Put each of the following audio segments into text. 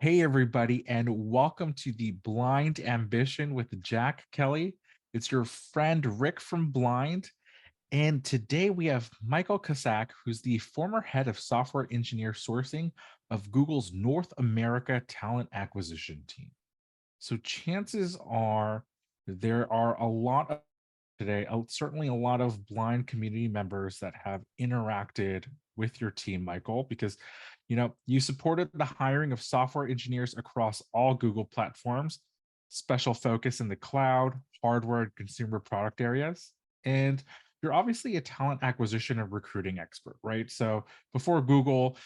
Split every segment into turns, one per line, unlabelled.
Hey, everybody, and welcome to the Blind Ambition with Jack Kelly. It's your friend Rick from Blind. And today we have Michael Kascsak, who's the former head of software engineer sourcing of Google's North America talent acquisition team. So chances are there are a lot of today, certainly a lot of blind community members that have interacted with your team, Michael, because you supported the hiring of software engineers across all Google platforms, special focus in the cloud, hardware, and consumer product areas. And you're obviously a talent acquisition and recruiting expert, right? So before Google,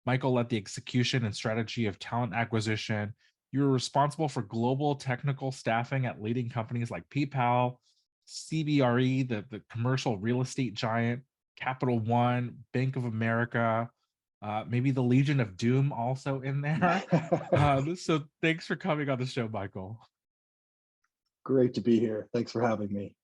Michael led the execution and strategy of talent acquisition. You were responsible for global technical staffing at leading companies like PayPal, CBRE, the commercial real estate giant, Capital One, Bank of America, maybe the Legion of Doom also in there. So thanks for coming on the show, Michael.
Great to be here. Thanks for having me.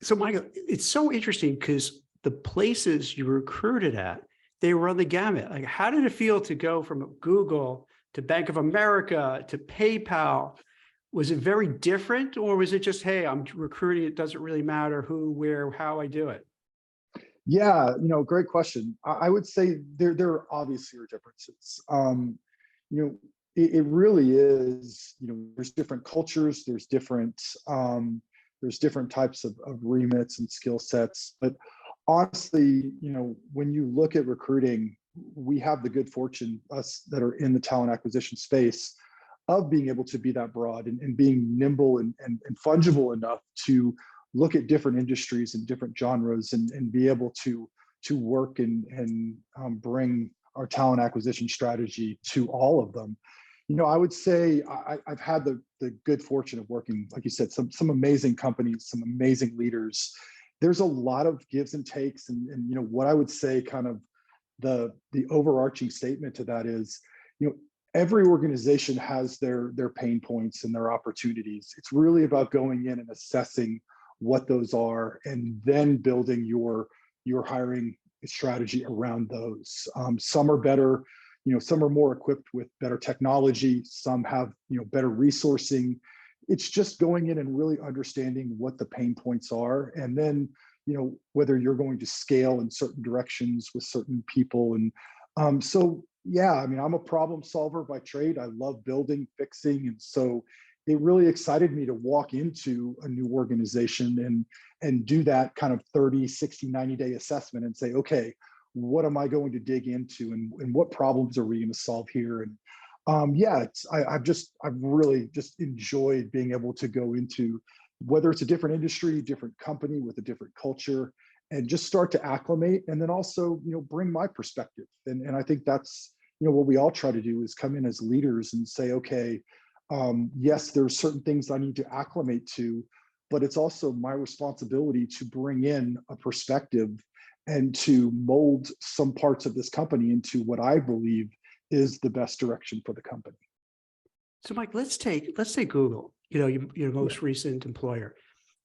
So, Michael, it's so interesting because the places you recruited at, they run the gamut. Like, how did it feel to go from Google to Bank of America to PayPal? Was it very different, or was it just, hey, I'm recruiting, it doesn't really matter who, where, how I do it?
Yeah, great question. I would say there obviously are differences. It really is, there's different cultures, there's different types of remits and skill sets. But honestly, when you look at recruiting, we have the good fortune, us that are in the talent acquisition space, of being able to be that broad and being nimble and fungible enough to look at different industries and different genres and be able to work and bring our talent acquisition strategy to all of them. I would say I've had the good fortune of working, like you said, some amazing companies, some amazing leaders. There's a lot of gives and takes, and what I would say, kind of the overarching statement to that is, every organization has their pain points and their opportunities. It's really about going in and assessing what those are, and then building your hiring strategy around those. Some are better, some are more equipped with better technology. Some have, better resourcing. It's just going in and really understanding what the pain points are, and then, whether you're going to scale in certain directions with certain people. And so, yeah, I'm a problem solver by trade. I love building, fixing, and so it really excited me to walk into a new organization and do that kind of 30, 60, 90-day assessment and say, okay, what am I going to dig into, and what problems are we going to solve here? And yeah, I've really just enjoyed being able to go into, whether it's a different industry, different company with a different culture, and just start to acclimate, and then also, bring my perspective. And I think that's, what we all try to do, is come in as leaders and say, okay, yes, there's certain things I need to acclimate to, but it's also my responsibility to bring in a perspective and to mold some parts of this company into what I believe is the best direction for the company.
So, Mike, let's take Google, your most recent employer,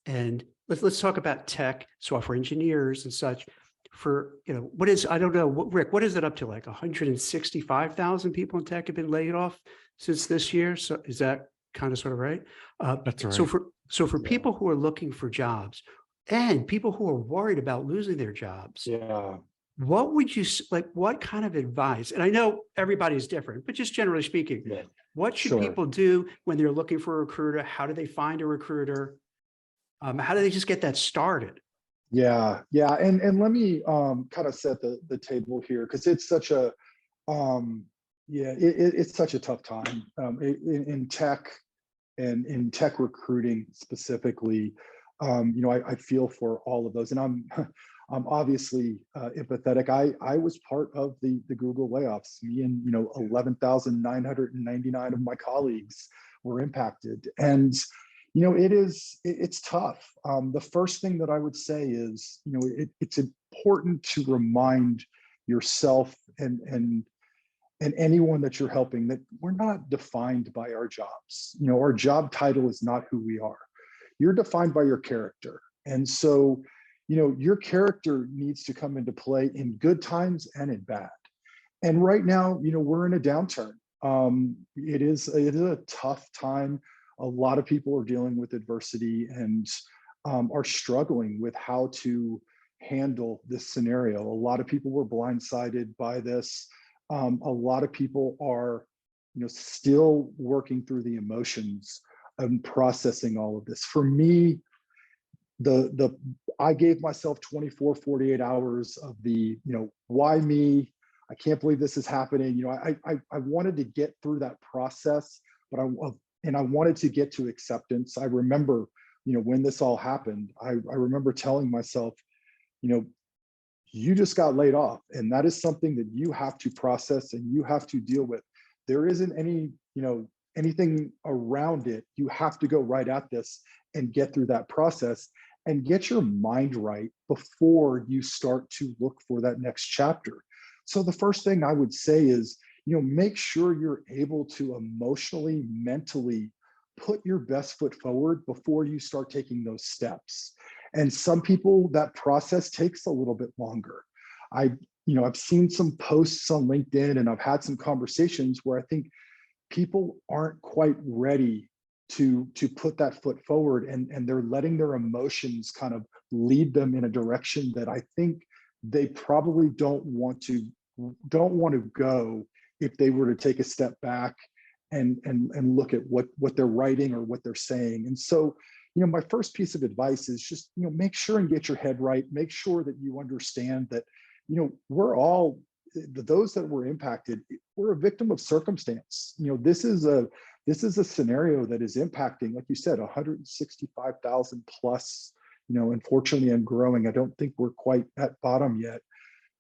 and let's talk about tech, software engineers and such. For, I don't know, Rick, what is it up to, like 165,000 people in tech have been laid off since this year? So is that kind of sort of right?
That's right.
So for people who are looking for jobs and people who are worried about losing their jobs, what would you like? What kind of advice? And I know everybody's different, but just generally speaking, what should people do when they're looking for a recruiter? How do they find a recruiter? How do they just get that started?
Yeah. And let me kind of set the table here, because it's such a it's such a tough time in tech, and in tech recruiting specifically. I feel for all of those, and I'm obviously empathetic. I was part of the Google layoffs. Me and 11,999 of my colleagues were impacted, and it's tough. The first thing that I would say is, it's important to remind yourself and anyone that you're helping that we're not defined by our jobs. Our job title is not who we are. You're defined by your character. And so, your character needs to come into play in good times and in bad. And right now, we're in a downturn. It is a tough time. A lot of people are dealing with adversity and are struggling with how to handle this scenario. A lot of people were blindsided by this. A lot of people are, still working through the emotions and processing all of this. For me, I gave myself 24, 48 hours of the, why me? I can't believe this is happening. I wanted to get through that process, but I wanted to get to acceptance. I remember, when this all happened, I remember telling myself, you just got laid off, and that is something that you have to process and you have to deal with. There isn't anything around it. You have to go right at this and get through that process and get your mind right before you start to look for that next chapter. So the first thing I would say is, make sure you're able to emotionally, mentally put your best foot forward before you start taking those steps. And some people, that process takes a little bit longer. I've seen some posts on LinkedIn, and I've had some conversations where I think people aren't quite ready to put that foot forward, and they're letting their emotions kind of lead them in a direction that I think they probably don't want to go if they were to take a step back and look at what they're writing or what they're saying. And so, my first piece of advice is just, make sure and get your head right. Make sure that you understand that, we're all, those that were impacted, we're a victim of circumstance. This is a scenario that is impacting, like you said, 165,000 plus, unfortunately, and growing. I don't think we're quite at bottom yet.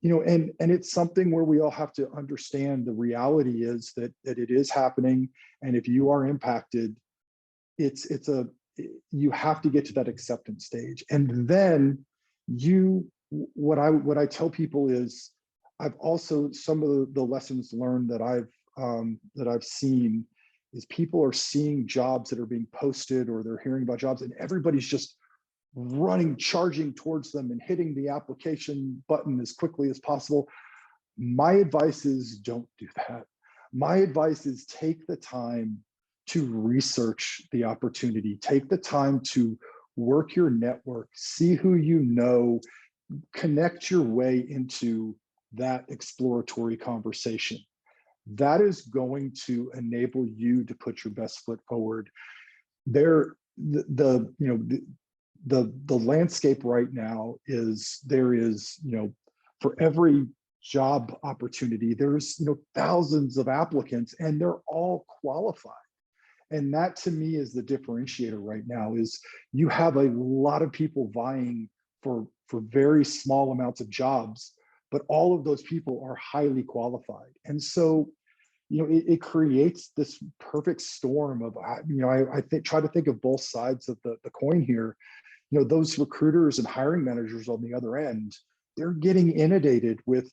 And it's something where we all have to understand the reality is that it is happening. And if you are impacted, you have to get to that acceptance stage. And then what I tell people is, I've also, some of the lessons learned that I've seen is people are seeing jobs that are being posted, or they're hearing about jobs, and everybody's just running, charging towards them and hitting the application button as quickly as possible. My advice is, don't do that. My advice is, take the time to research the opportunity, take the time to work your network, see who you know, connect your way into that exploratory conversation. That is going to enable you to put your best foot forward. The landscape right now is, there is, for every job opportunity, there's thousands of applicants, and they're all qualified. And that, to me, is the differentiator right now, is you have a lot of people vying for very small amounts of jobs, but all of those people are highly qualified. And so, it creates this perfect storm of, I try to think of both sides of the coin here. Those recruiters and hiring managers on the other end, they're getting inundated with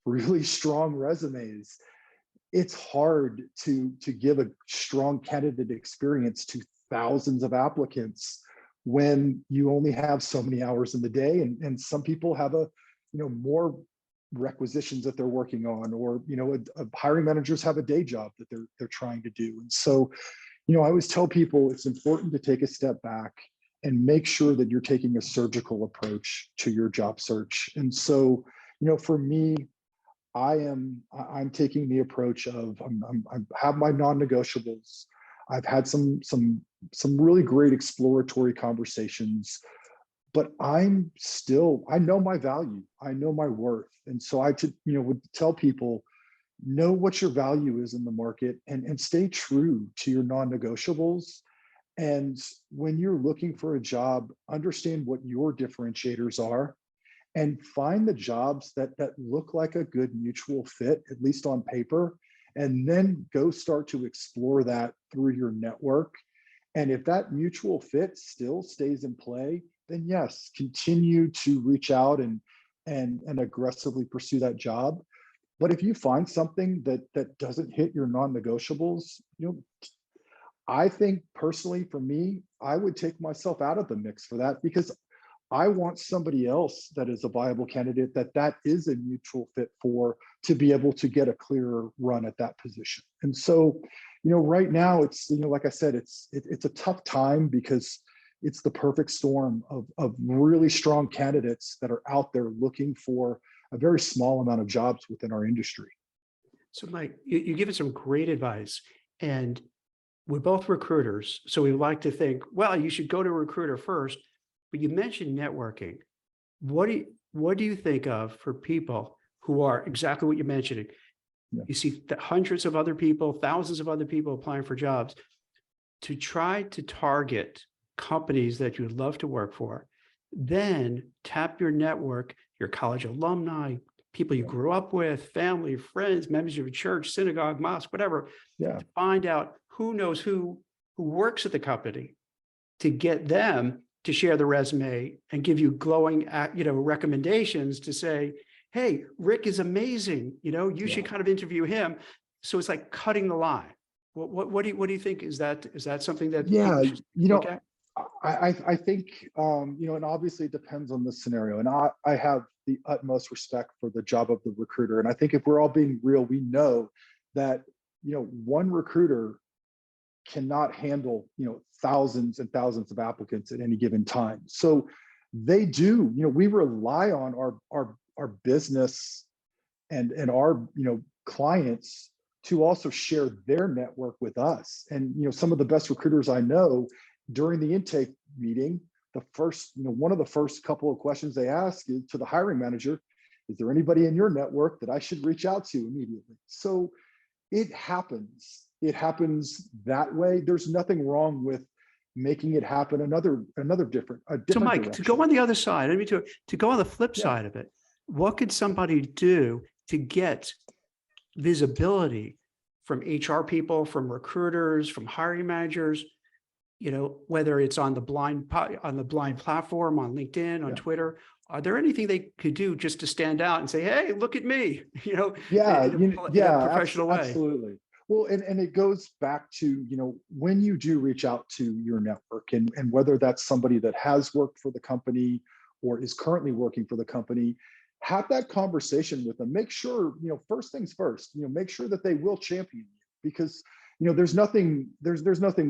really strong resumes. It's hard to give a strong candidate experience to thousands of applicants when you only have so many hours in the day, and some people have more requisitions that they're working on, or hiring managers have a day job that they're trying to do. And so, I always tell people it's important to take a step back and make sure that you're taking a surgical approach to your job search. And so, for me, I'm taking the approach of, I have my non-negotiables. I've had some really great exploratory conversations, but I know my value, I know my worth. And so I would tell people, know what your value is in the market, and stay true to your non-negotiables. And when you're looking for a job, understand what your differentiators are, and find the jobs that look like a good mutual fit, at least on paper, and then go start to explore that through your network. And if that mutual fit still stays in play, then yes, continue to reach out and aggressively pursue that job. But if you find something that doesn't hit your non-negotiables, I think personally, for me, I would take myself out of the mix for that, because I want somebody else that is a viable candidate that is a mutual fit for, to be able to get a clearer run at that position. And so, right now it's, like I said, it's a tough time because it's the perfect storm of really strong candidates that are out there looking for a very small amount of jobs within our industry.
So Mike, you give us some great advice, and we're both recruiters. So we like to think, well, you should go to a recruiter first, but you mentioned networking. What do you think of for people who are exactly what you're mentioning?
Yeah.
You see hundreds of other people, thousands of other people applying for jobs, to try to target companies that you would love to work for, then tap your network, your college alumni, people you grew up with, family, friends, members of your church, synagogue, mosque, whatever,
Yeah.
to find out who knows who works at the company, to get them to share the resume and give you glowing, recommendations to say, hey, Rick is amazing. You should kind of interview him. So it's like cutting the line. What do you think? Is that something that
Yeah,
people should look at?
I think, and obviously it depends on the scenario. And I have the utmost respect for the job of the recruiter. And I think if we're all being real, we know that, one recruiter cannot handle, thousands and thousands of applicants at any given time. So they do, we rely on our business and our, clients to also share their network with us. And, some of the best recruiters I know, during the intake meeting, one of the first couple of questions they ask is to the hiring manager, is there anybody in your network that I should reach out to immediately? So it happens that way. There's nothing wrong with making it happen another different
So Mike,
direction.
to go on the other side, to go on the flip
Yeah.
side of it, what could somebody do to get visibility from HR people, from recruiters, from hiring managers, whether it's on the blind platform, on LinkedIn, on Twitter? Are there anything they could do just to stand out and say, hey, look at me, in a professional way?
Absolutely. Well, and it goes back to, when you do reach out to your network, and whether that's somebody that has worked for the company or is currently working for the company, have that conversation with them. Make sure, first things first, make sure that they will champion you, because, there's nothing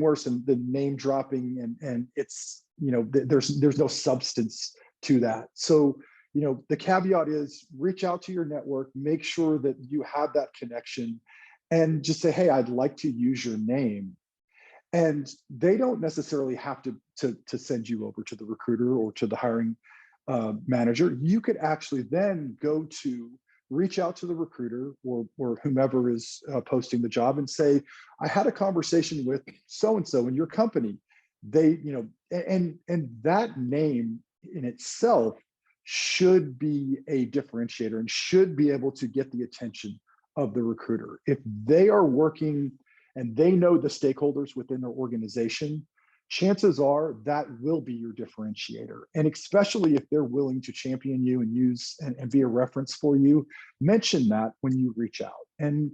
worse than the name dropping, and it's, there's no substance to that. So, the caveat is reach out to your network, make sure that you have that connection, and just say, hey, I'd like to use your name. And they don't necessarily have to send you over to the recruiter or to the hiring manager. You could actually then reach out to the recruiter or whomever is posting the job and say, I had a conversation with so-and-so in your company. They, and that name in itself should be a differentiator and should be able to get the attention of the recruiter. If they are working and they know the stakeholders within their organization, chances are that will be your differentiator. And especially if they're willing to champion you and use and be a reference for you, mention that when you reach out. And,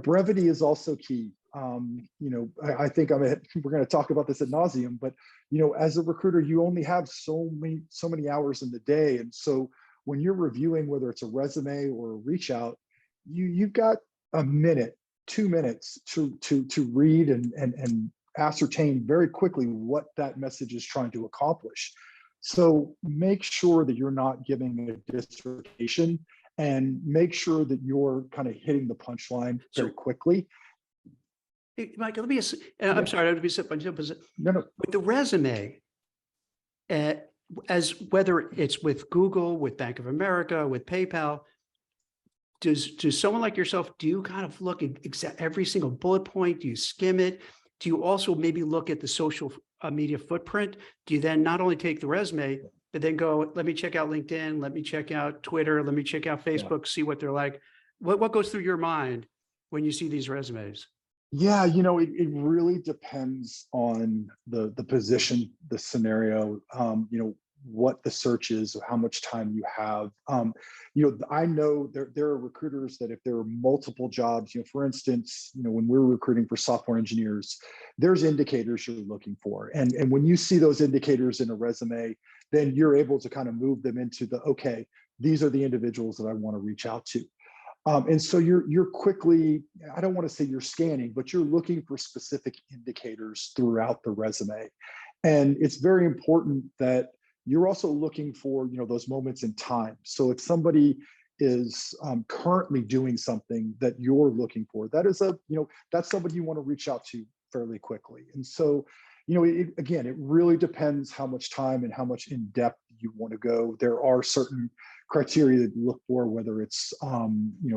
brevity is also key. I think we're going to talk about this ad nauseum, but, as a recruiter, you only have so many hours in the day. And so when you're reviewing, whether it's a resume or a reach out, you've got a minute, 2 minutes to read and ascertain very quickly what that message is trying to accomplish. So make sure that you're not giving a dissertation, and make sure that you're kind of hitting the punchline very quickly.
Hey, Mike, let me. I'm sorry, I'd be
No.
With the resume, as whether it's with Google, with Bank of America, with PayPal, does someone like yourself, do you kind of look at every single bullet point? Do you skim it? Do you also maybe look at the social media footprint? Do you then not only take the resume, but then go, let me check out LinkedIn, let me check out Twitter, let me check out Facebook, see what they're like? What goes through your mind when you see these resumes?
Yeah, it really depends on the position, the scenario, what the search is, or how much time you have. I know there are recruiters that if there are multiple jobs, for instance, when we're recruiting for software engineers, there's indicators you're looking for. And when you see those indicators in a resume, then you're able to kind of move them into the, okay, these are the individuals that I want to reach out to. And so you're quickly, I don't want to say you're scanning, but you're looking for specific indicators throughout the resume. And it's very important that you're also looking for, those moments in time. So if somebody is currently doing something that you're looking for, that is that's somebody you want to reach out to fairly quickly. And so, again, it really depends how much time and how much in depth you want to go. There are certain criteria that you look for, whether it's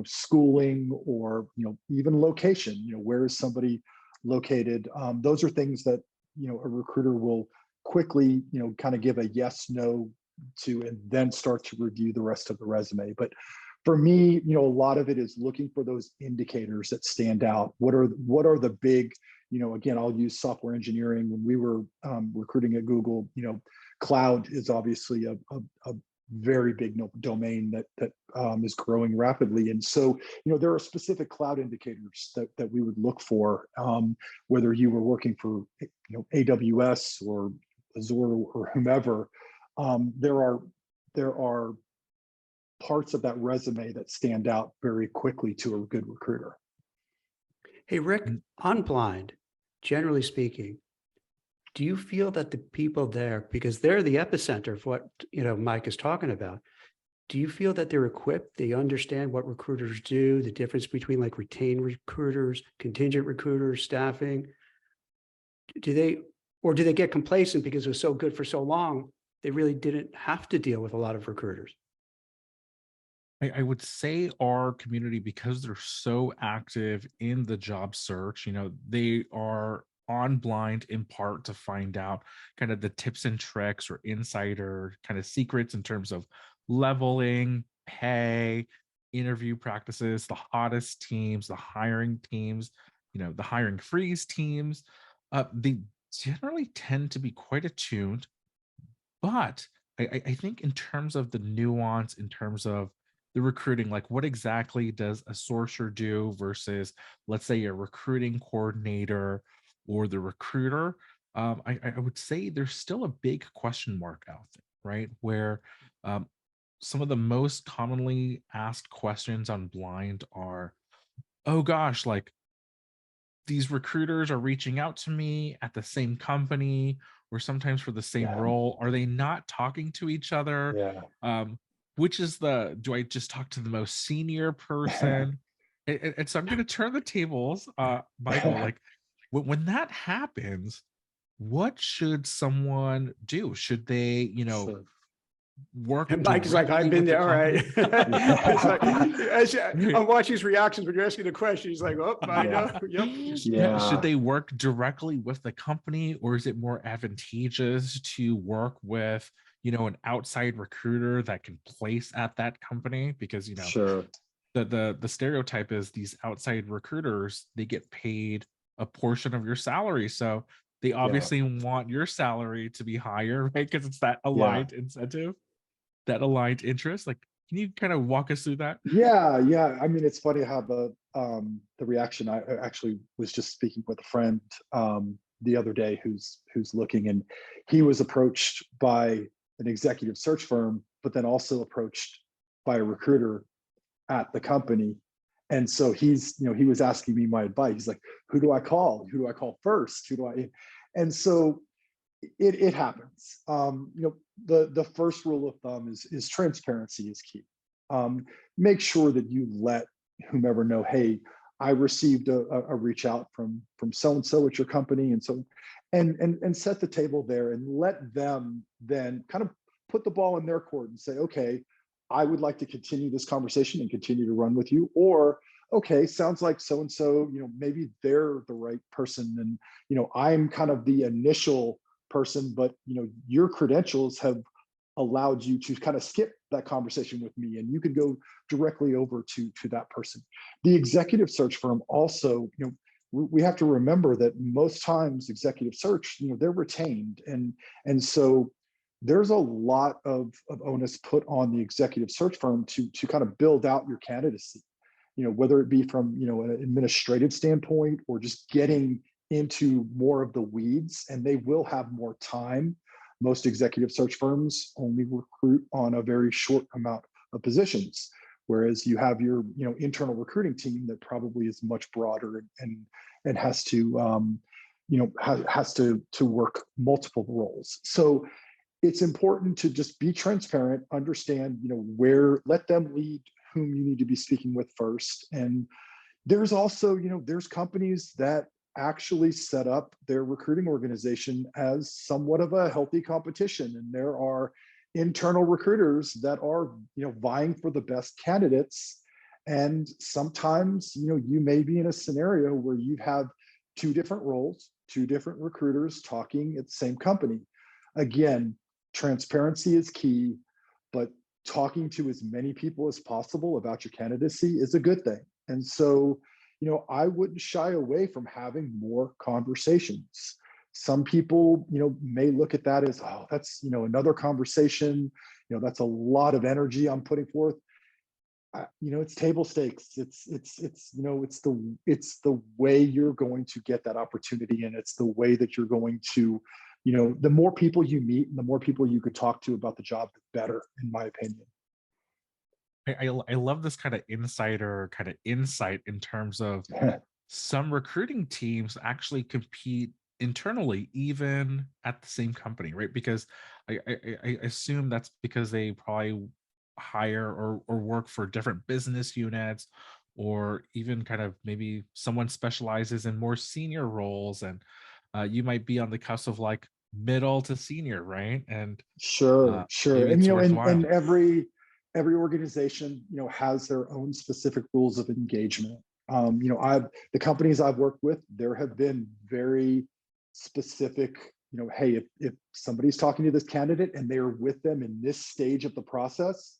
schooling or even location. Where is somebody located? Those are things that a recruiter will quickly kind of give a yes, no to, and then start to review the rest of the resume. But for me, a lot of it is looking for those indicators that stand out. What are the big, again, I'll use software engineering. When we were recruiting at Google, cloud is obviously a very big domain that is growing rapidly. And so, there are specific cloud indicators that we would look for, whether you were working for, AWS or Azure or whomever. There are parts of that resume that stand out very quickly to a good recruiter.
Hey, Rick, on Blind, generally speaking, do you feel that the people there, because they're the epicenter of what Mike is talking about, do you feel that they're equipped? They understand what recruiters do, the difference between like retained recruiters, contingent recruiters, staffing? Do they get complacent because it was so good for so long, they really didn't have to deal with a lot of recruiters?
I would say our community, because they're so active in the job search, they are on Blind in part to find out kind of the tips and tricks or insider kind of secrets in terms of leveling, pay, interview practices, the hottest teams, the hiring teams, the hiring freeze teams. They generally tend to be quite attuned, but I think in terms of the nuance, in terms of the recruiting, like what exactly does a sourcer do versus, let's say, a recruiting coordinator or the recruiter, I would say there's still a big question mark out there, right? Where some of the most commonly asked questions on Blind are, oh gosh, like these recruiters are reaching out to me at the same company or sometimes for the same role. Are they not talking to each other? Which is do I just talk to the most senior person? And so I'm going to turn the tables, Michael, like when that happens, what should someone do? Should they, work
And Mike is like, I've been there. All right. It's like, I'm watching his reactions when you're asking the question. He's like, oh, I know. Yep.
Yeah. Should they work directly with the company, or is it more advantageous to work with, an outside recruiter that can place at that company? Because, the stereotype is these outside recruiters, they get paid a portion of your salary. So they obviously want your salary to be higher, right? Because it's that aligned incentive, that aligned interest. Like, can you kind of walk us through that?
Yeah. I mean, it's funny how the reaction. I actually was just speaking with a friend the other day who's looking, and he was approached by an executive search firm, but then also approached by a recruiter at the company. And so he was asking me my advice. He's like, who do I call? Who do I call first? And so it happens. The first rule of thumb is transparency is key. Make sure that you let whomever know, hey, I received a reach out from so-and-so at your company. And so, and set the table there and let them then kind of put the ball in their court and say, okay, I would like to continue this conversation and continue to run with you. Or, okay, sounds like so-and-so, maybe they're the right person. And, I'm kind of the initial person, but, your credentials have allowed you to kind of skip that conversation with me, and you could go directly over to that person. The executive search firm also, we have to remember that most times executive search, they're retained. And so there's a lot of onus put on the executive search firm to kind of build out your candidacy, whether it be from, an administrative standpoint or just getting into more of the weeds, and they will have more time most executive search firms only recruit on a very short amount of positions, whereas you have your internal recruiting team that probably is much broader and has to has to work multiple roles. So it's important to just be transparent, understand where, let them lead whom you need to be speaking with first. And there's also there's companies that actually set up their recruiting organization as somewhat of a healthy competition, and there are internal recruiters that are vying for the best candidates. And sometimes you may be in a scenario where you have two different roles, two different recruiters talking at the same company. Again, transparency is key, but talking to as many people as possible about your candidacy is a good thing. And so I wouldn't shy away from having more conversations. Some people may look at that as, oh, that's another conversation, that's a lot of energy I'm putting forth. It's table stakes. It's the way you're going to get that opportunity, and it's the way that you're going to the more people you meet and the more people you could talk to about the job, the better, in my opinion.
I love this kind of insider kind of insight in terms of some recruiting teams actually compete internally, even at the same company, right? Because I assume that's because they probably hire or work for different business units, or even kind of maybe someone specializes in more senior roles, and you might be on the cusp of like middle to senior, right? And
Sure.
maybe
And
it's
and
worthwhile.
every organization has their own specific rules of engagement. The companies I've worked with, there have been very specific, hey, if somebody's talking to this candidate and they're with them in this stage of the process,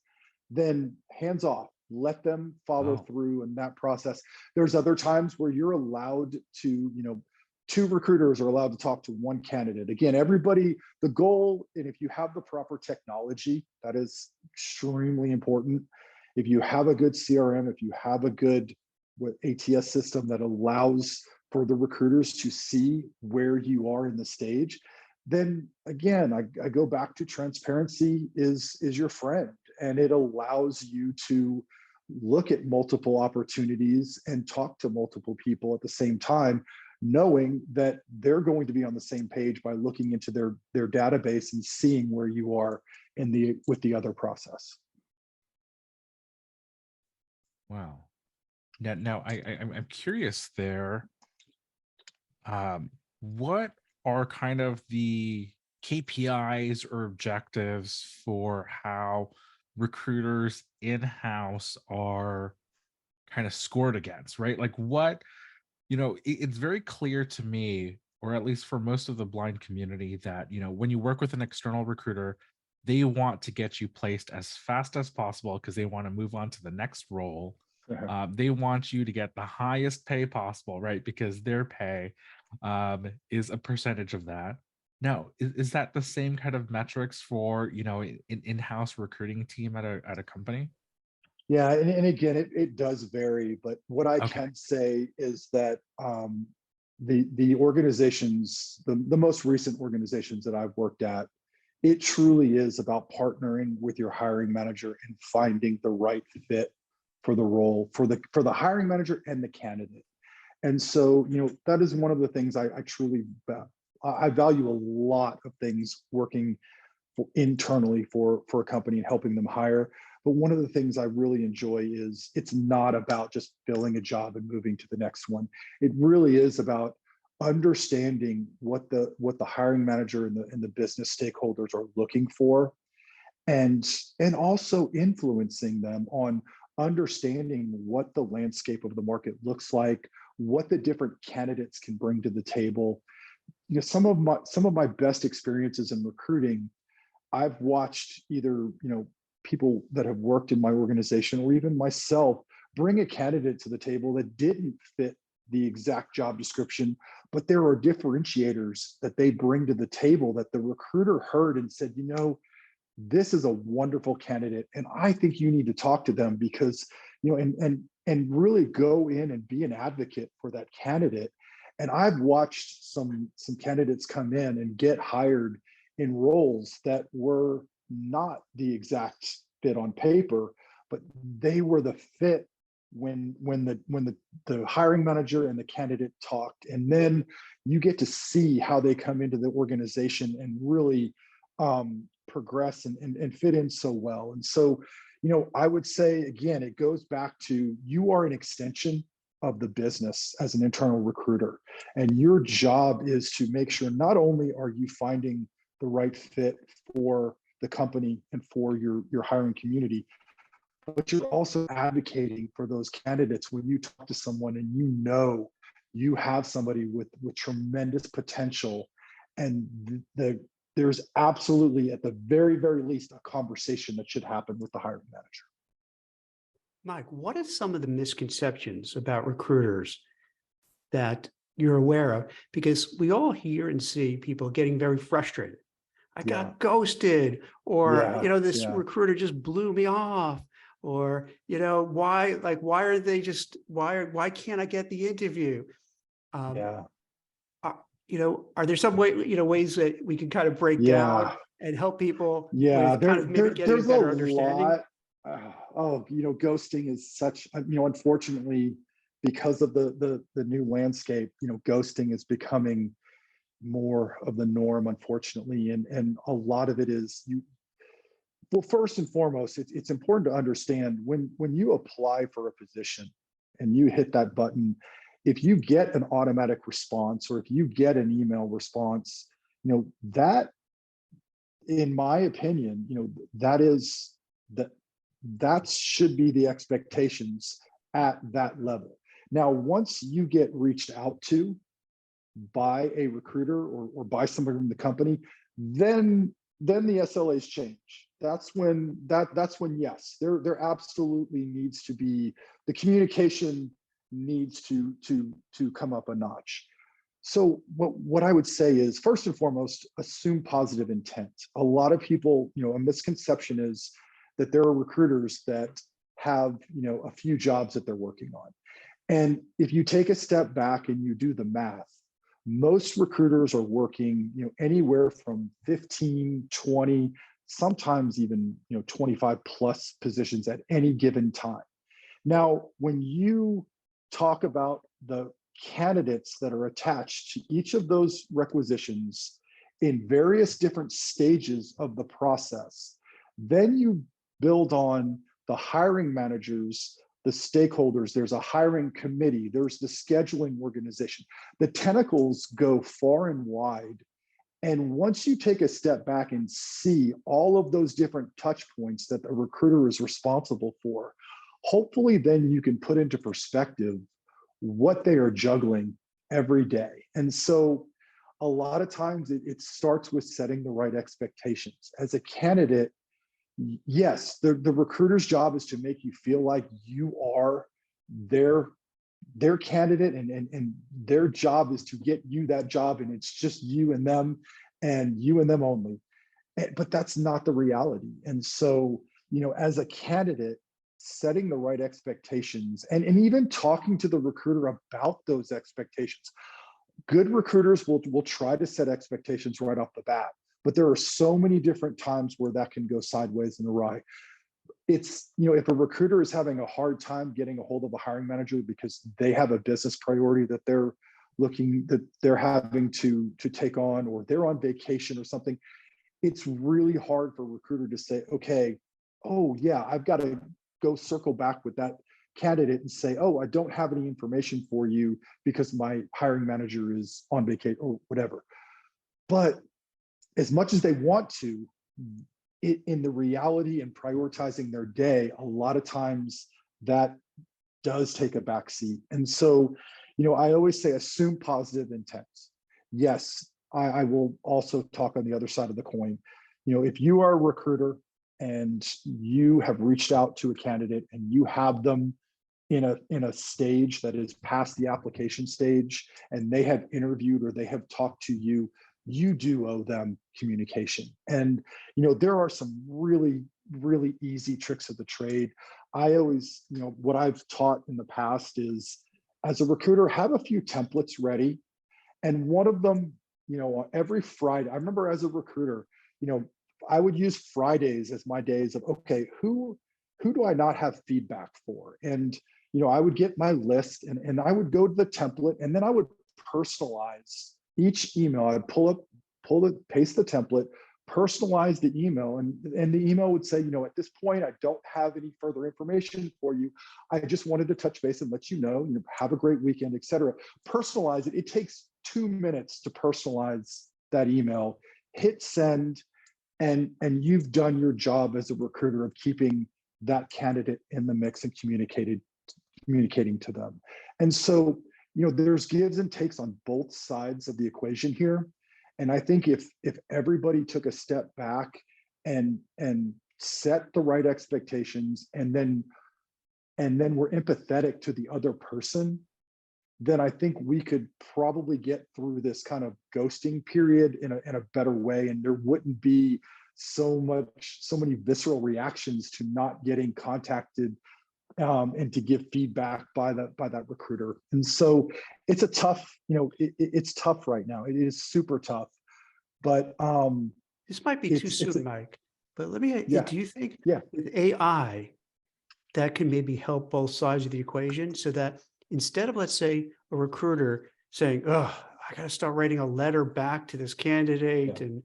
then hands off, let them follow
Oh,
through in that process. There's other times where you're allowed to, two recruiters are allowed to talk to one candidate. Again, everybody, the goal, and if you have the proper technology, that is extremely important. If you have a good CRM, if you have a good ATS system that allows for the recruiters to see where you are in the stage, then again, I go back to transparency is your friend, and it allows you to look at multiple opportunities and talk to multiple people at the same time, knowing that they're going to be on the same page by looking into their database and seeing where you are with the other process.
wow. Now I'm curious there. What are kind of the KPIs or objectives for how recruiters in-house are kind of scored against, right? Like what, it's very clear to me, or at least for most of the blind community, that, when you work with an external recruiter, they want to get you placed as fast as possible because they want to move on to the next role. They want you to get the highest pay possible, right? Because their pay is a percentage of that. Now, is that the same kind of metrics for an in-house recruiting team at a company?
Yeah, and again, it does vary, but what I
Okay.
can say is that the organizations, the most recent organizations that I've worked at, it truly is about partnering with your hiring manager and finding the right fit for the role for the hiring manager and the candidate. And so, that is one of the things I truly I value a lot of things working internally for a company and helping them hire. But one of the things I really enjoy is it's not about just filling a job and moving to the next one. It really is about understanding what the hiring manager and the business stakeholders are looking for, and also influencing them on understanding what the landscape of the market looks like, what the different candidates can bring to the table. Some of my best experiences in recruiting, I've watched either people that have worked in my organization or even myself bring a candidate to the table that didn't fit the exact job description, but there are differentiators that they bring to the table that the recruiter heard and said, this is a wonderful candidate, and I think you need to talk to them because, and really go in and be an advocate for that candidate. And I've watched some candidates come in and get hired in roles that were not the exact fit on paper, but they were the fit when the hiring manager and the candidate talked. And then you get to see how they come into the organization and really progress and fit in so well. And so, I would say, again, it goes back to, you are an extension of the business as an internal recruiter. And your job is to make sure not only are you finding the right fit for the company and for your hiring community, but you're also advocating for those candidates when you talk to someone and you have somebody with tremendous potential, and there's absolutely, at the very, very least, a conversation that should happen with the hiring manager.
Mike, what are some of the misconceptions about recruiters that you're aware of? Because we all hear and see people getting very frustrated. I got ghosted, or, this recruiter just blew me off, or, why are they just, why can't I get the interview? Are there some ways that we can kind of break down and help people with kind of maybe getting a better understanding?
Ghosting is such, unfortunately, because of the new landscape, ghosting is becoming more of the norm, unfortunately. And a lot of it is, well, first and foremost, it's important to understand when you apply for a position and you hit that button, if you get an automatic response, or if you get an email response, that, in my opinion, that should be the expectations at that level. Now, once you get reached out to by a recruiter or by somebody from the company, then the SLAs change. That's when yes, there absolutely needs to be, the communication needs to come up a notch. So what I would say is, first and foremost, assume positive intent. A lot of people, a misconception is that there are recruiters that have, a few jobs that they're working on. And if you take a step back and you do the math, most recruiters are working, anywhere from 15, 20, sometimes even, 25 plus positions at any given time. Now, when you talk about the candidates that are attached to each of those requisitions in various different stages of the process, then you build on the hiring managers, the stakeholders. There's a hiring committee, there's the scheduling organization. The tentacles go far and wide. And once you take a step back and see all of those different touch points that the recruiter is responsible for, hopefully then you can put into perspective what they are juggling every day. And so a lot of times it starts with setting the right expectations. As a candidate, yes, the recruiter's job is to make you feel like you are their candidate, and their job is to get you that job, and it's just you and them only. But that's not the reality. And so, as a candidate, setting the right expectations and even talking to the recruiter about those expectations. Good recruiters will try to set expectations right off the bat, but there are so many different times where that can go sideways and awry. It's, if a recruiter is having a hard time getting a hold of a hiring manager because they have a business priority that they're having to take on, or they're on vacation or something, it's really hard for a recruiter to say, okay, oh yeah, I've got to go circle back with that candidate and say, oh, I don't have any information for you because my hiring manager is on vacation or whatever. But as much as they want to, in the reality and prioritizing their day, a lot of times that does take a backseat. And so, I always say assume positive intent. Yes, I will also talk on the other side of the coin. If you are a recruiter and you have reached out to a candidate and you have them in a stage that is past the application stage, and they have interviewed or they have talked to you, you do owe them communication. And there are some really, really easy tricks of the trade. I always, what I've taught in the past is, as a recruiter, have a few templates ready. And one of them, every Friday, I remember as a recruiter, I would use Fridays as my days of, okay, who do I not have feedback for? And, I would get my list and I would go to the template, and then I would personalize each email. I'd paste the template, personalize the email, and the email would say, at this point, I don't have any further information for you. I just wanted to touch base and let you know, have a great weekend, etc. Personalize it. It takes 2 minutes to personalize that email, hit send, and you've done your job as a recruiter of keeping that candidate in the mix and communicating to them. And so, there's gives and takes on both sides of the equation here. And I think if everybody took a step back and set the right expectations, and then we're empathetic to the other person, then I think we could probably get through this kind of ghosting period in a better way, and there wouldn't be so many visceral reactions to not getting contacted and to give feedback by that recruiter. And so it's a tough, it's tough right now. It is super tough, but
this might be too soon, Mike. But let me, do you think with AI that can maybe help both sides of the equation, so that instead of, let's say, a recruiter saying, "Oh, I got to start writing a letter back to this candidate," and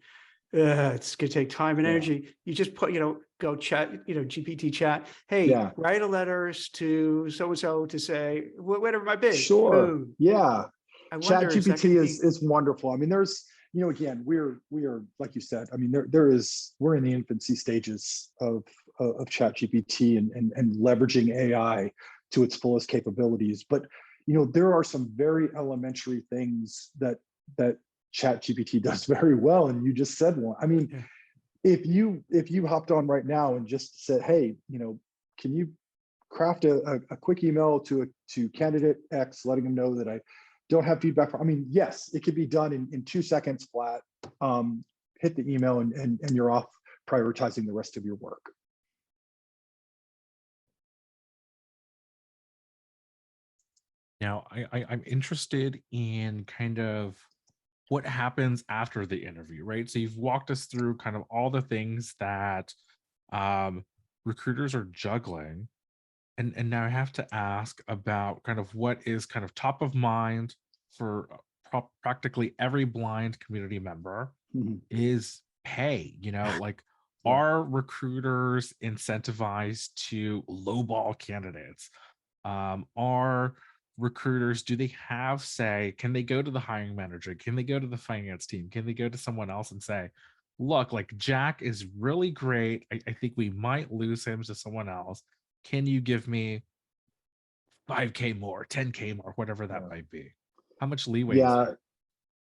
it's going to take time and energy, you just put, go chat, GPT chat, hey, write a letters to so-and-so to say whatever it might be.
Sure.
Boom.
Yeah. Chat GPT is wonderful. I mean, there's, again, we are, like you said, I mean, we're in the infancy stages of Chat GPT and leveraging AI to its fullest capabilities. But, there are some very elementary things that Chat GPT does very well. And you just said one. I mean, if you hopped on right now and just said, hey, can you craft a quick email to candidate X, letting them know that I don't have feedback for, I mean, yes, it could be done in 2 seconds flat. Hit the email and you're off prioritizing the rest of your work.
Now, I'm interested in kind of what happens after the interview, right? So you've walked us through kind of all the things that recruiters are juggling. And now I have to ask about kind of what is kind of top of mind for practically every blind community member is pay, like are recruiters incentivized to lowball candidates? Are recruiters, do they have say, can they go to the hiring manager? Can they go to the finance team? Can they go to someone else and say, look, like Jack is really great. I think we might lose him to someone else. Can you give me 5K more, 10K more, whatever that might be? How much leeway?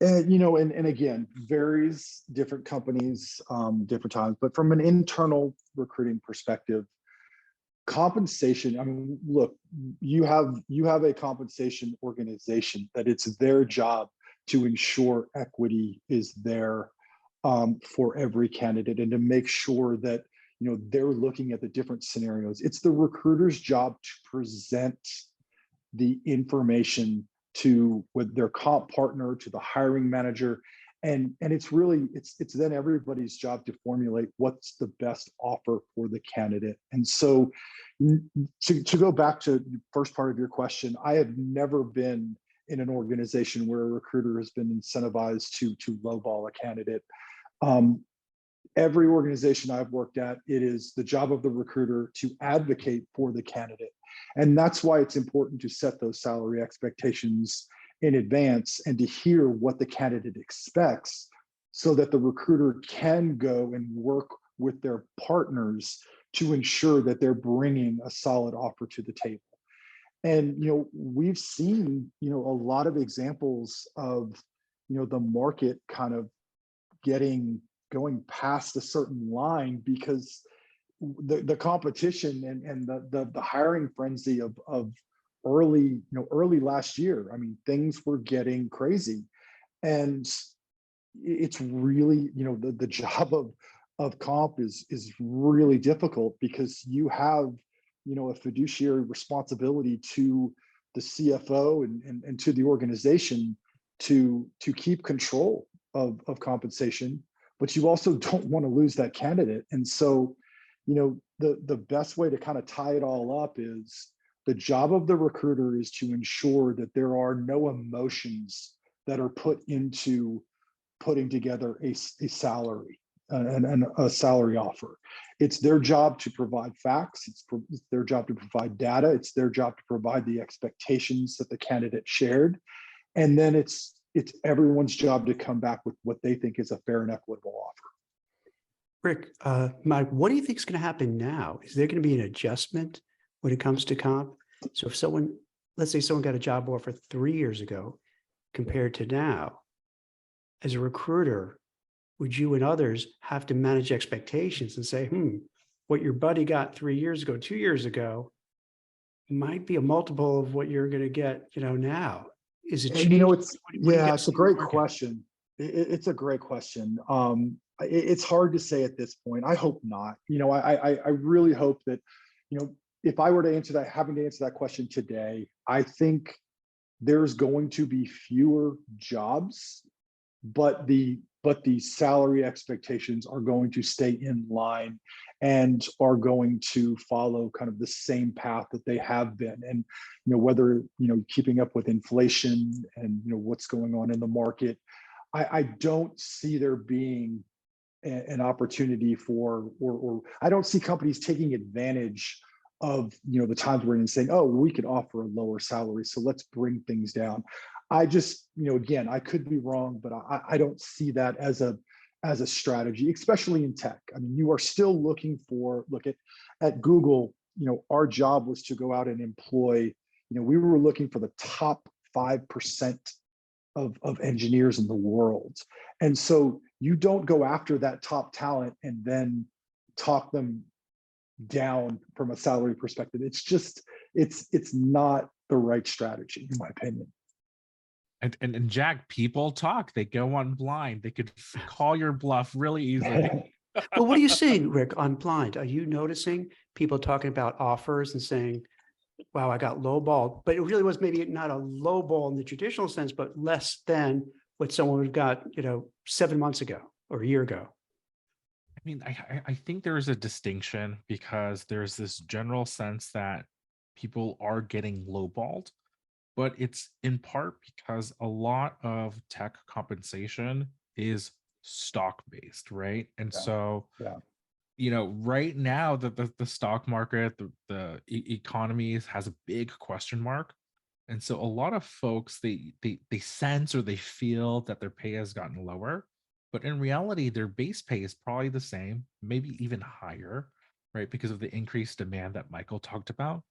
And again, varies, different companies, different times, but from an internal recruiting perspective, compensation, I mean, look, you have a compensation organization that it's their job to ensure equity is there for every candidate, and to make sure that they're looking at the different scenarios. It's the recruiter's job to present the information to with their comp partner, to the hiring manager, and it's really it's then everybody's job to formulate what's the best offer for the candidate. And so to go back to the first part of your question, I have never been in an organization where a recruiter has been incentivized to lowball a candidate. Every organization I've worked at, it is the job of the recruiter to advocate for the candidate. And that's why it's important to set those salary expectations in advance and to hear what the candidate expects, so that the recruiter can go and work with their partners to ensure that they're bringing a solid offer to the table. And we've seen a lot of examples of the market kind of going past a certain line because the competition and the hiring frenzy of early last year. I mean, things were getting crazy, and it's really the job of comp is really difficult, because you have a fiduciary responsibility to the CFO and to the organization to keep control of compensation, but you also don't want to lose that candidate. And so, the best way to kind of tie it all up is the job of the recruiter is to ensure that there are no emotions that are put into putting together a salary and a salary offer. It's their job to provide facts. It's their job to provide data. It's their job to provide the expectations that the candidate shared. And then it's everyone's job to come back with what they think is a fair and equitable offer.
Rick, Mike, what do you think is going to happen now? Is there going to be an adjustment when it comes to comp? So if let's say someone got a job offer 3 years ago compared to now, as a recruiter, would you and others have to manage expectations and say, what your buddy got 3 years ago, 2 years ago, might be a multiple of what you're going to get, now? Is it changing?
It's a great question. It's a great question. It's hard to say at this point. I hope not. I really hope that, if I were to answer that, having to answer that question today, I think there's going to be fewer jobs, but the salary expectations are going to stay in line and are going to follow kind of the same path that they have been. And whether keeping up with inflation and what's going on in the market, I don't see there being an opportunity for, or I don't see companies taking advantage of the times we're in and saying, oh, we could offer a lower salary, so let's bring things down. I just, again, I could be wrong, but I don't see that as a strategy, especially in tech. I mean, you are still looking for, look at Google, our job was to go out and employ, we were looking for the top 5% of engineers in the world. And so you don't go after that top talent and then talk them down from a salary perspective. It's just, it's not the right strategy, in my opinion.
And Jack, people talk. They go on Blind. They could call your bluff really easily.
Well, what are you seeing, Rick, on Blind? Are you noticing people talking about offers and saying, wow, I got lowballed, but it really was maybe not a lowball in the traditional sense, but less than what someone would got, 7 months ago or a year ago?
I mean, I think there is a distinction because there's this general sense that people are getting lowballed, but it's in part because a lot of tech compensation is stock based, right? And so, right now the stock market, the economy has a big question mark. And so a lot of folks, they sense or they feel that their pay has gotten lower, but in reality, their base pay is probably the same, maybe even higher, right? Because of the increased demand that Michael talked about.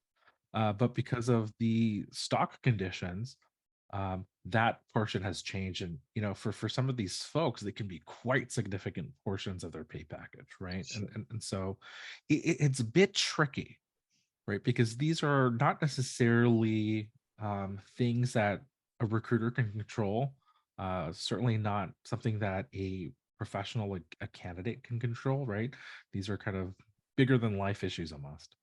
But because of the stock conditions, that portion has changed. And, for some of these folks, they can be quite significant portions of their pay package, right?
Sure.
And so it's a bit tricky, right? Because these are not necessarily things that a recruiter can control. Certainly not something that a professional, like a candidate, can control, right? These are kind of bigger than life issues almost.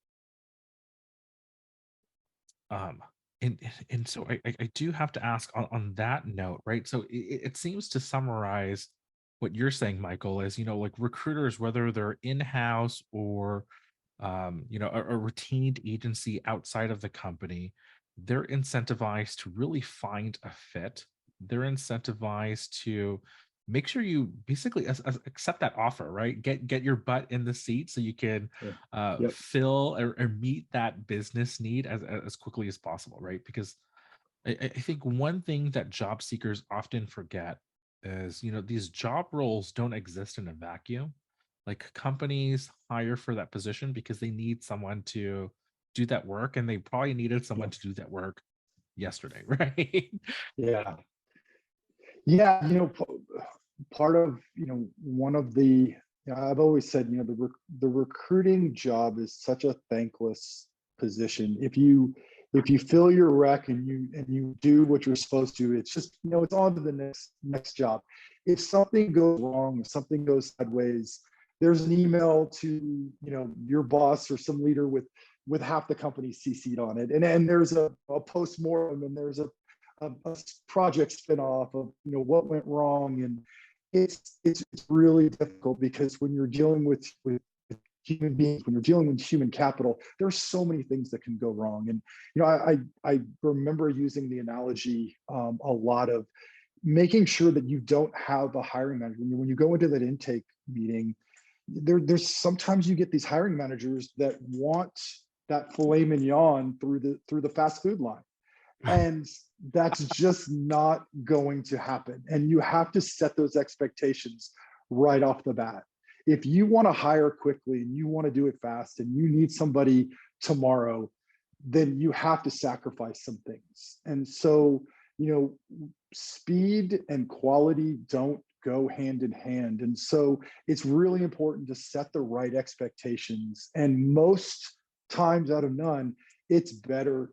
And so I do have to ask on that note, right? So it seems to summarize what you're saying, Michael, is, like recruiters, whether they're in-house or a retained agency outside of the company, they're incentivized to really find a fit. They're incentivized to make sure you basically accept that offer, right? Get your butt in the seat so you can fill or meet that business need as quickly as possible, right? Because I think one thing that job seekers often forget is, these job roles don't exist in a vacuum. Like companies hire for that position because they need someone to do that work, and they probably needed someone to do that work yesterday, right?
Yeah, part of, one of the, I've always said, the recruiting job is such a thankless position. If you fill your rec and you do what you're supposed to, it's just, it's on to the next job. If something goes wrong, if something goes sideways, there's an email to, your boss or some leader with half the company CC'd on it. And there's a postmortem, and there's a a project spinoff of, you know, what went wrong. And it's really difficult because when you're dealing with human beings, when you're dealing with human capital, there's so many things that can go wrong. And, you know, I remember using the analogy a lot of making sure that you don't have a hiring manager. When you go into that intake meeting, there's sometimes you get these hiring managers that want that filet mignon through the fast food line. And that's just not going to happen. And you have to set those expectations right off the bat. If you want to hire quickly and you want to do it fast and you need somebody tomorrow, then you have to sacrifice some things. And so, you know, speed and quality don't go hand in hand. And so it's really important to set the right expectations. And most times out of none, it's better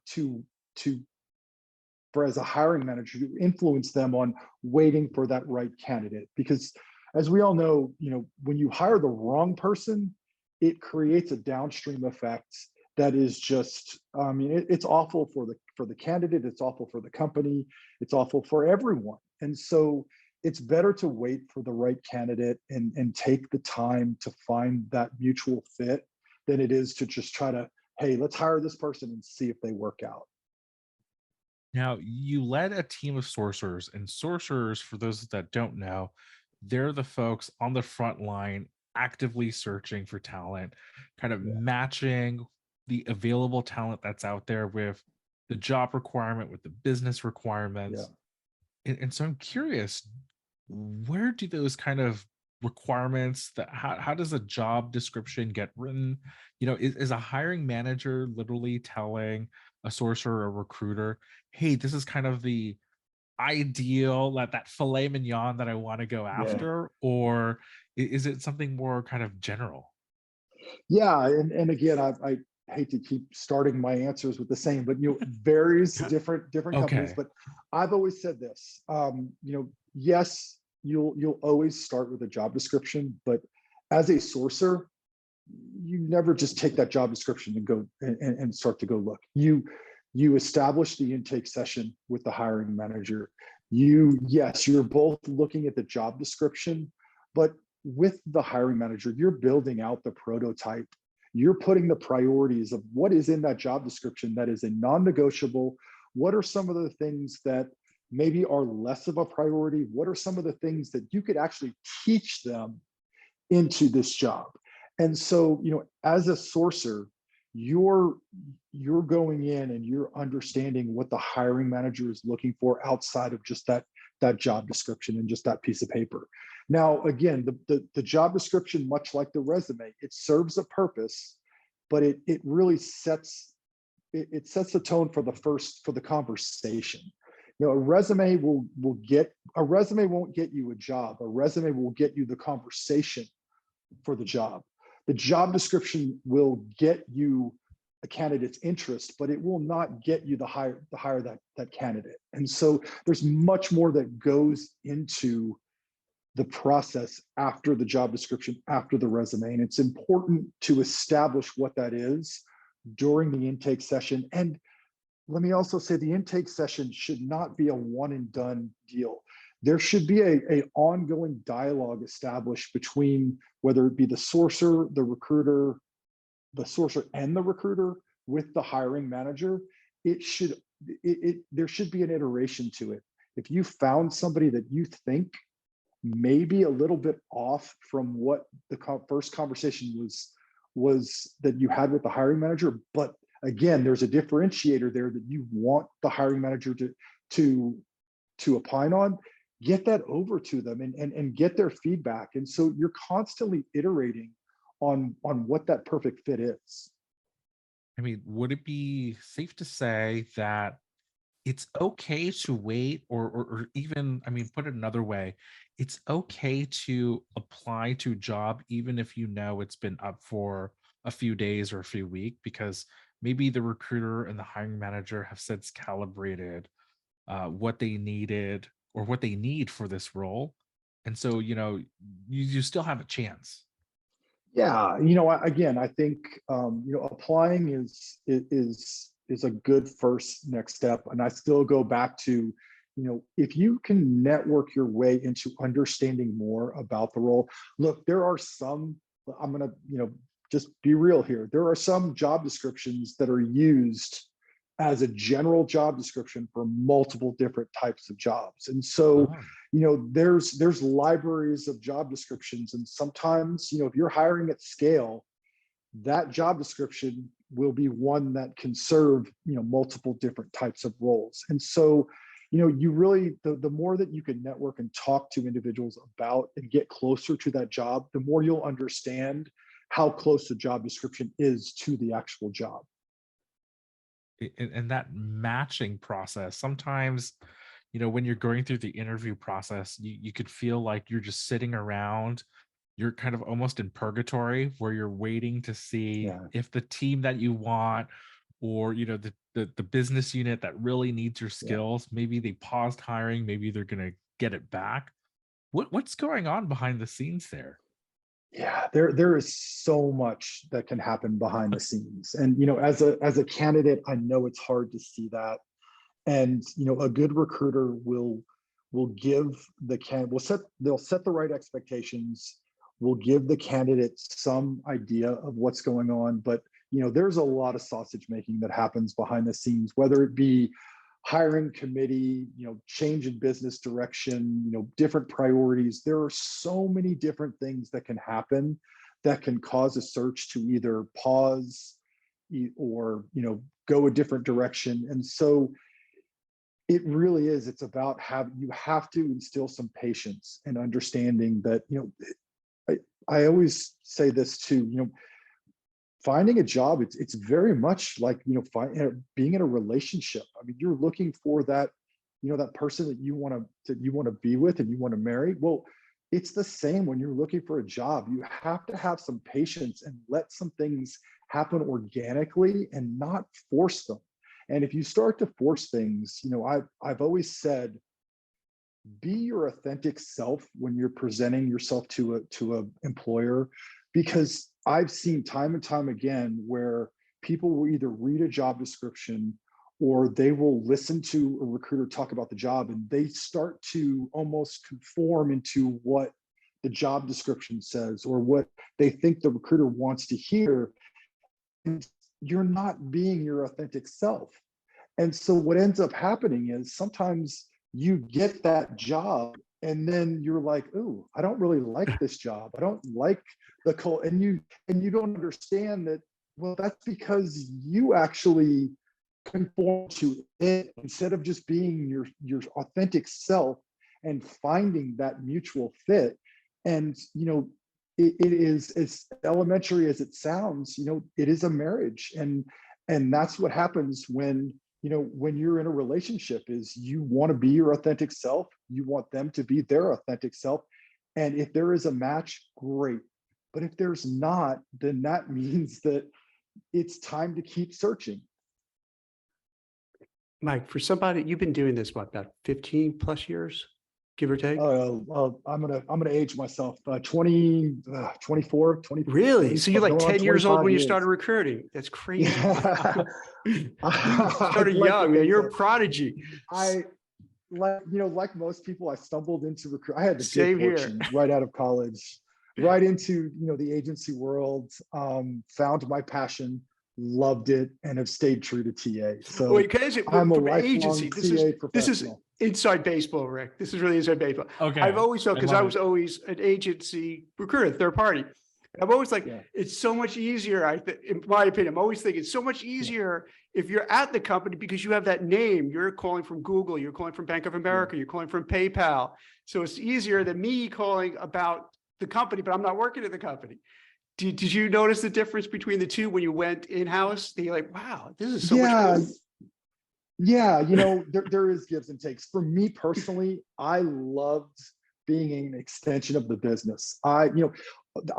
for as a hiring manager to influence them on waiting for that right candidate. Because as we all know, you know, when you hire the wrong person, it creates a downstream effect that is just, I mean, it's awful for the candidate, it's awful for the company, it's awful for everyone. And so it's better to wait for the right candidate and take the time to find that mutual fit than it is to just try to, hey, let's hire this person and see if they work out.
Now, you led a team of sourcers, and sourcers, for those that don't know, they're the folks on the front line actively searching for talent, kind of
Yeah.
matching the available talent that's out there with the job requirement, with the business requirements. And so I'm curious, where do those kind of requirements that how does a job description get written? You know, is a hiring manager literally telling a sourcer or a recruiter, hey, this is kind of the ideal, that filet mignon that I want to go
Yeah.
after, or is it something more kind of general?
Yeah, and again, I hate to keep starting my answers with the same, but, you know, varies different companies.
Okay.
But I've always said this, you know, yes, you'll always start with a job description, but as a sourcer, you never just take that job description and go and start to go look. You establish the intake session with the hiring manager. Yes, you're both looking at the job description, but with the hiring manager, you're building out the prototype. You're putting the priorities of what is in that job description that is a non-negotiable. What are some of the things that maybe are less of a priority? What are some of the things that you could actually teach them into this job? And so, you know, as a sourcer, you're going in and you're understanding what the hiring manager is looking for outside of just that job description and just that piece of paper. Now, again, the job description, much like the resume, it serves a purpose, but it really sets the tone for the conversation. You know, a resume won't get you a job. A resume will get you the conversation for the job. The job description will get you a candidate's interest, but it will not get you the hire that candidate. And so there's much more that goes into the process after the job description, after the resume. And it's important to establish what that is during the intake session. And let me also say the intake session should not be a one and done deal. There should be a ongoing dialogue established between whether it be the sourcer, the recruiter, the sourcer and the recruiter with the hiring manager. There should be an iteration to it. If you found somebody that you think may be a little bit off from what the first conversation was that you had with the hiring manager, but again, there's a differentiator there that you want the hiring manager to opine on, get that over to them and get their feedback. And so you're constantly iterating on what that perfect fit is.
I mean, would it be safe to say that it's okay to wait, or even, I mean, put it another way, it's okay to apply to a job even if you know it's been up for a few days or a few weeks, because maybe the recruiter and the hiring manager have since calibrated what they needed or what they need for this role, and so, you know, you still have a chance.
Yeah, you know, again, I think you know, applying is is a good first next step. And I still go back to, if you can network your way into understanding more about the role. Look, there are some, I'm going to, just be real here. There are some job descriptions that are used as a general job description for multiple different types of jobs. And so, there's libraries of job descriptions. And sometimes, if you're hiring at scale, that job description will be one that can serve, multiple different types of roles. And so, you really, the more that you can network and talk to individuals about and get closer to that job, the more you'll understand how close the job description is to the actual job.
And that matching process, sometimes, when you're going through the interview process, you could feel like you're just sitting around. You're kind of almost in purgatory where you're waiting to see if the team that you want, or the business unit that really needs your skills, maybe they paused hiring, maybe they're going to get it back. What's going on behind the scenes there?
Yeah, there is so much that can happen behind the scenes. And as a candidate, I know it's hard to see that. And a good recruiter will give the they'll set the right expectations, will give the candidate some idea of what's going on. But there's a lot of sausage making that happens behind the scenes, whether it be hiring committee, change in business direction, different priorities. There are so many different things that can happen that can cause a search to either pause or, go a different direction. And so it really is, it's about you have to instill some patience and understanding that, I always say this too, finding a job, it's very much like, being in a relationship. I mean, you're looking for that, that person that you want to be with and you want to marry. Well, it's the same when you're looking for a job. You have to have some patience and let some things happen organically and not force them. And if you start to force things, I've always said, be your authentic self when you're presenting yourself to a employer, because I've seen time and time again where people will either read a job description or they will listen to a recruiter talk about the job and they start to almost conform into what the job description says or what they think the recruiter wants to hear. And you're not being your authentic self. And so what ends up happening is sometimes you get that job and then you're like, oh, I don't really like this job. I don't like the call. And you don't understand that, well, that's because you actually conform to it instead of just being your authentic self and finding that mutual fit. And, it is as elementary as it sounds, it is a marriage. And that's what happens when you're in a relationship is you want to be your authentic self. You want them to be their authentic self. And if there is a match, great. But if there's not, then that means that it's time to keep searching.
Mike, for somebody, you've been doing this, what, about 15 plus years, give or take?
Well, I'm gonna age myself. 20, 24, 20.
Really? So you're like 10 years old when you
years.
started recruiting. That's crazy.
Yeah.
You started young, man. You're a prodigy.
Like most people, I stumbled into recruit. I had the
Same
good fortune right out of college, right into the agency world. Found my passion, loved it, and have stayed true to TA. So
wait,
I'm a
from
lifelong
agency,
TA professional.
This is inside baseball, Rick. This is really inside baseball.
Okay.
I've always felt, because I was
it.
always an agency recruiter, third party. I've always it's so much easier. In my opinion, I'm always thinking it's so much easier if you're at the company because you have that name. You're calling from Google, you're calling from Bank of America, you're calling from PayPal. So it's easier than me calling about the company, but I'm not working at the company. Did you notice the difference between the two when you went in-house? You're like, wow, this is so much more.
Yeah, there is gives and takes. For me personally, I loved being an extension of the business. I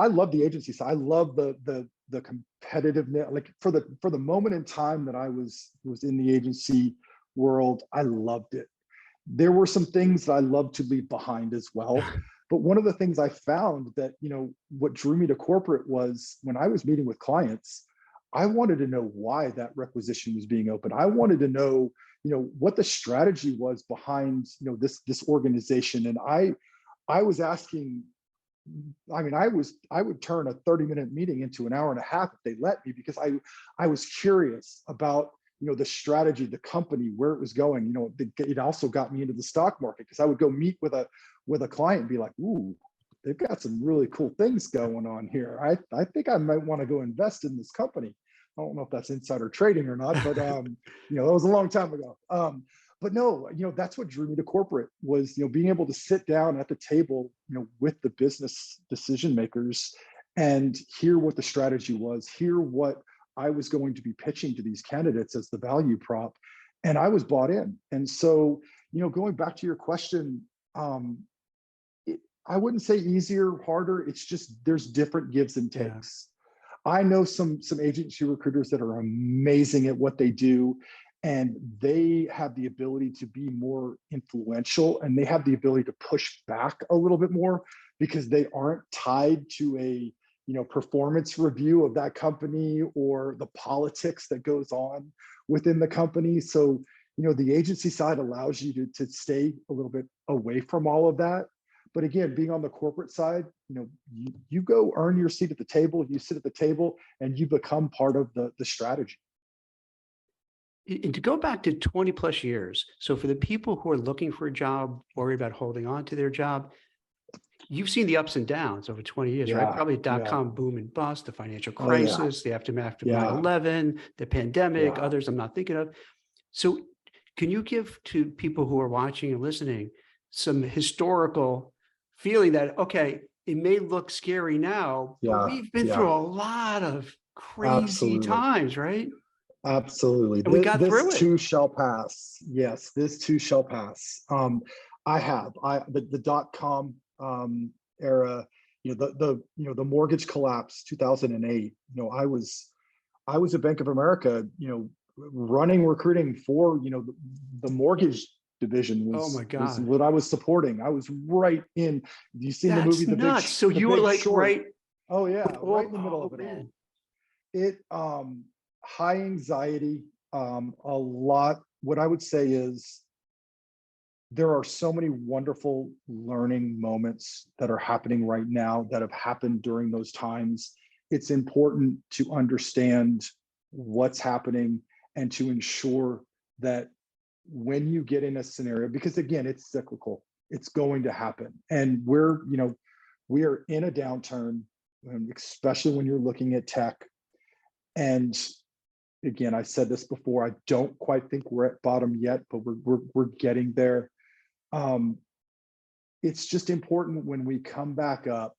love the agency side. I love the competitiveness. Like for the moment in time that I was in the agency world, I loved it. There were some things that I loved to leave behind as well. But one of the things I found that, what drew me to corporate was when I was meeting with clients, I wanted to know why that requisition was being opened. I wanted to know, what the strategy was behind, this organization. And I was asking, I would turn a 30-minute meeting into an hour and a half if they let me, because I was curious about, the strategy, the company, where it was going. It also got me into the stock market, because I would go meet with a client and be like, ooh, they've got some really cool things going on here. I think I might want to go invest in this company. I don't know if that's insider trading or not, but that was a long time ago. But no, that's what drew me to corporate, was, being able to sit down at the table, with the business decision makers and hear what the strategy was, hear what I was going to be pitching to these candidates as the value prop. And I was bought in. And so, going back to your question, I wouldn't say easier, harder. It's just, there's different gives and takes. Yeah. I know some agency recruiters that are amazing at what they do, and they have the ability to be more influential, and they have the ability to push back a little bit more, because they aren't tied to a performance review of that company or the politics that goes on within the company. So, the agency side allows you to stay a little bit away from all of that. But again, being on the corporate side, you go earn your seat at the table, you sit at the table, and you become part of the strategy.
And to go back to 20 plus years, so for the people who are looking for a job, worried about holding on to their job, you've seen the ups and downs over 20 years, right? Probably dot-com boom and bust, the financial crisis, the aftermath of 9/11, the pandemic, others I'm not thinking of. So can you give to people who are watching and listening some historical feeling that, okay, it may look scary now, but we've been through a lot of crazy times, right?
Absolutely.
And we got through it.
This too shall pass. Yes, this too shall pass. The dot-com era, the mortgage collapse, 2008. I was at Bank of America, running recruiting for, the mortgage division was what I was supporting. I was right in. You seen the movie The Big
So you were like
Short?
right.
Oh yeah, right in the middle of it all. It high anxiety, a lot. What I would say is, there are so many wonderful learning moments that are happening right now that have happened during those times. It's important to understand what's happening and to ensure that when you get in a scenario, because again, it's cyclical, it's going to happen. And we are in a downturn, especially when you're looking at tech. And again, I said this before, I don't quite think we're at bottom yet, but we're getting there. It's just important, when we come back up,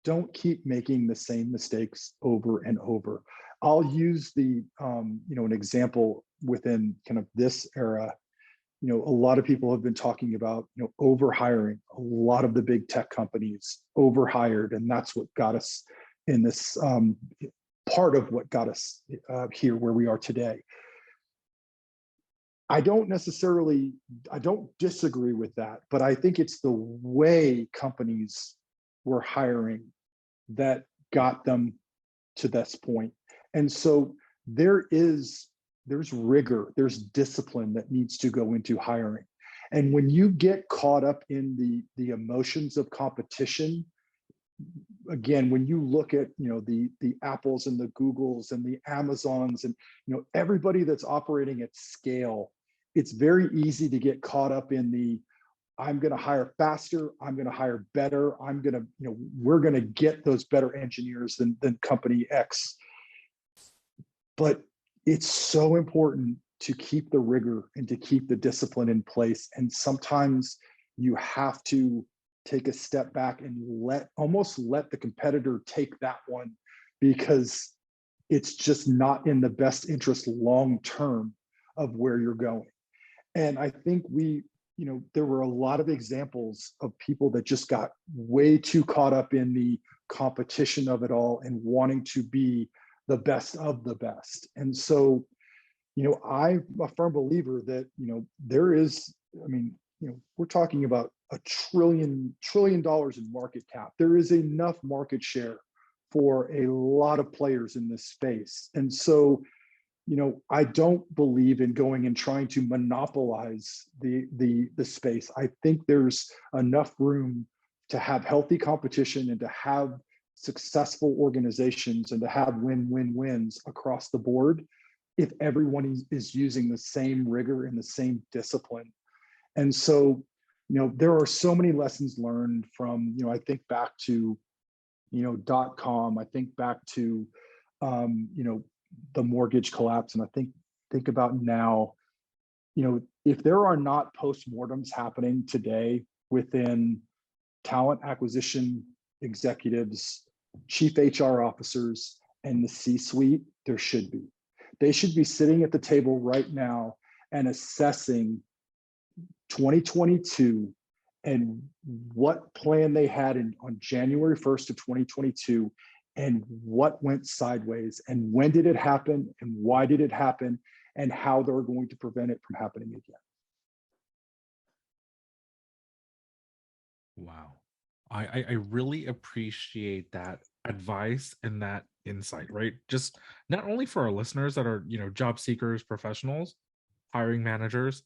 don't keep making the same mistakes over and over. I'll use an example within kind of this era. A lot of people have been talking about, overhiring. A lot of the big tech companies overhired, and that's what got us in this part of what got us here where we are today. I don't disagree with that, but I think it's the way companies were hiring that got them to this point. And so there's rigor, there's discipline that needs to go into hiring. And when you get caught up in the emotions of competition, again, when you look at the Apples and the Googles and the Amazons and everybody that's operating at scale, it's very easy to get caught up in I'm going to hire faster, I'm going to hire better, we're going to get those better engineers than company X. But it's so important to keep the rigor and to keep the discipline in place. And sometimes you have to take a step back and almost let the competitor take that one, because it's just not in the best interest long term of where you're going. And I think there were a lot of examples of people that just got way too caught up in the competition of it all and wanting to be the best of the best. And so, I'm a firm believer that, there is, we're talking about $1 trillion in market cap. There is enough market share for a lot of players in this space. And so, I don't believe in going and trying to monopolize the space. I think there's enough room to have healthy competition and to have successful organizations and to have win-win-wins across the board if everyone is using the same rigor and the same discipline. And so, there are so many lessons learned from, I think back to, .com, I think back to, the mortgage collapse. And I think about now, if there are not postmortems happening today within talent acquisition executives, chief HR officers, and the C-suite, there should be. They should be sitting at the table right now and assessing 2022 and what plan they had on January 1st of 2022 and what went sideways and when did it happen and why did it happen and how they're going to prevent it from happening again.
Wow. I really appreciate that advice and that insight, right? Just not only for our listeners that are, job seekers, professionals, hiring managers,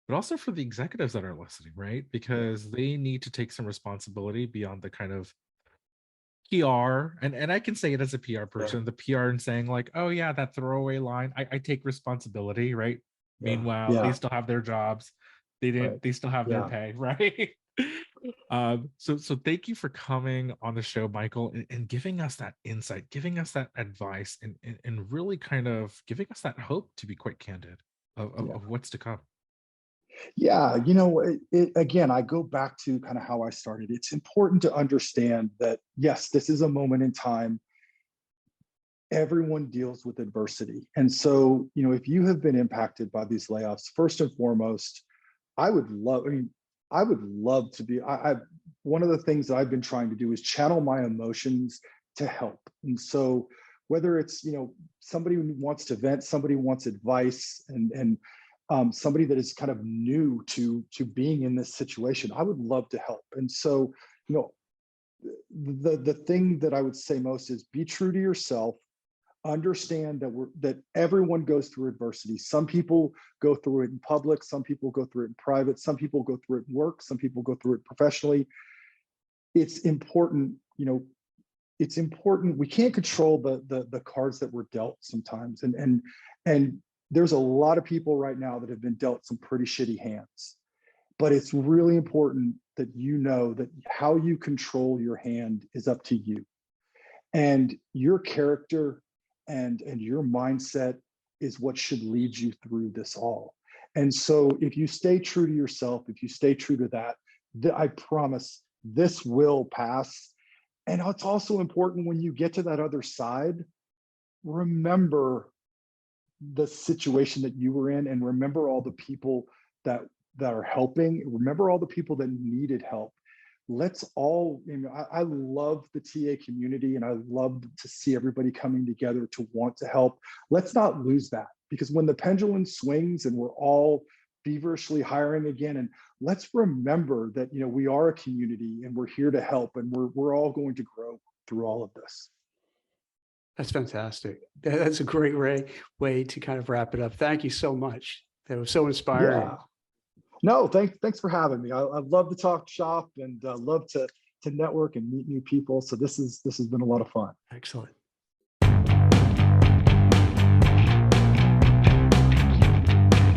but also for the executives that are listening, right? Because they need to take some responsibility beyond the kind of PR, and I can say it as a PR person, the PR and saying like, oh yeah, that throwaway line, I take responsibility, right? Meanwhile, they still have their jobs. They still have their pay, right? So thank you for coming on the show, Michael, and giving us that insight, giving us that advice, and really kind of giving us that hope, to be quite candid, of what's to come.
Yeah, again, I go back to kind of how I started. It's important to understand that, yes, this is a moment in time. Everyone deals with adversity. And so, if you have been impacted by these layoffs, first and foremost, I would love to be, one of the things that I've been trying to do is channel my emotions to help. And so whether it's, somebody who wants to vent, somebody wants advice, and somebody that is kind of new to being in this situation, I would love to help. And so, the thing that I would say most is be true to yourself. Understand that everyone goes through adversity. Some people go through it in public, some people go through it in private, some people go through it in work, some people go through it professionally. It's important, it's important. We can't control the cards that we're dealt sometimes. And there's a lot of people right now that have been dealt some pretty shitty hands. But it's really important that that how you control your hand is up to you. And your character and your mindset is what should lead you through this all. And so if you stay true to yourself, if you stay true to that, I promise this will pass. And it's also important when you get to that other side, remember the situation that you were in and remember all the people that are helping. Remember all the people that needed help. Let's all, I love the TA community and I love to see everybody coming together to want to help. Let's not lose that, because when the pendulum swings and we're all feverishly hiring again, and let's remember that, we are a community and we're here to help, and we're all going to grow through all of this.
That's fantastic. That's a great way to kind of wrap it up. Thank you so much. That was so inspiring.
Yeah. No, thanks for having me. I love to talk shop and love to network and meet new people. So this has been a lot of fun.
Excellent.